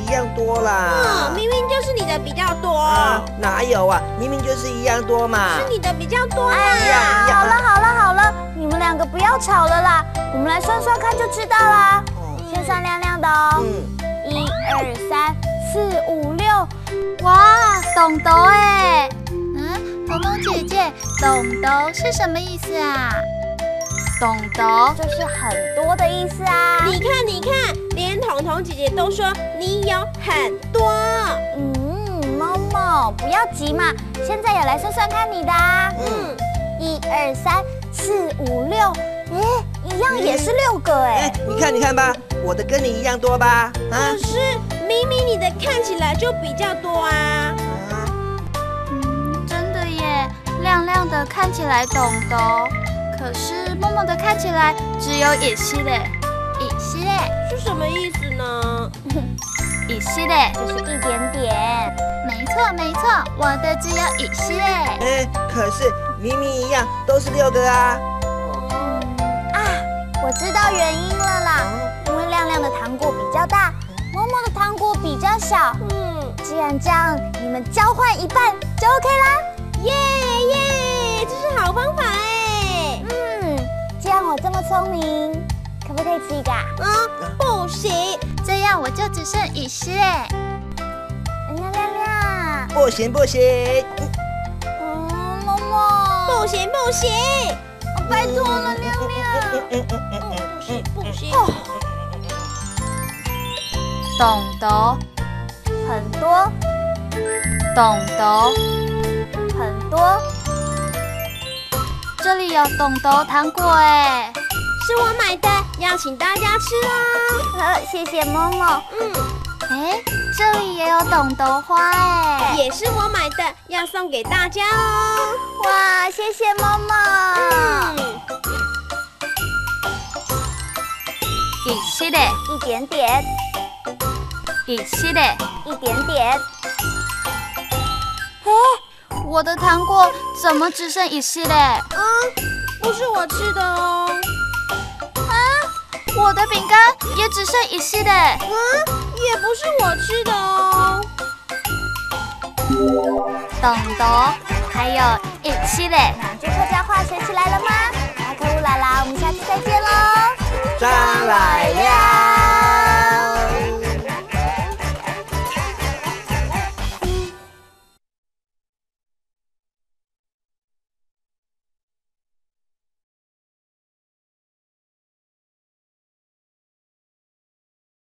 一样多啦。明明就是你的比较多。哪有啊？明明就是一样多嘛。是你的比较多嘛。哎呀，好了，你们两个不要吵了啦，我们来算算看就知道啦。先算亮亮的哦。1、2、3、4、5、6。哇，董董哎。彤彤姐姐，董董是什么意思啊？董董就是很多的意思啊。你看，连彤彤姐姐都说你有很多。某某，不要急嘛，现在也来算算看你的啊。1、2、3、4、5、6，一样也是6个哎。你看吧，我的跟你一样多吧？可是明明你的看起来就比较多啊。真的耶，亮亮的看起来董董。可是默默的看起来只有一系列，是什么意思呢？一系列就是一点点。没错，我的只有一系列。可是明明一样都是6个啊。我知道原因了啦，因为亮亮的糖果比较大，默默的糖果比较小。既然这样，你们交换一半就 OK 啦。耶，这是好方法哎。既然我这么聪明，可不可以吃一个啊？不行，这样我就只剩一系列。亮，不行。默默，不行，拜托了，亮亮。不行。董董很多，董董很多。这里有董董糖果哎，是我买的，要请大家吃哦。谢谢默默。这里也有董董花哎，也是我买的，要送给大家哦。哇，谢谢默默。一系列，一点点，一系列，一点点。我的糖果怎么只剩一系列？不是我吃的哦。我的饼干也只剩一系列。也不是我吃的哦。董董还有一系列。那这客家话学起来了吗？阿克乌拉拉，我们下次再见喽。再来。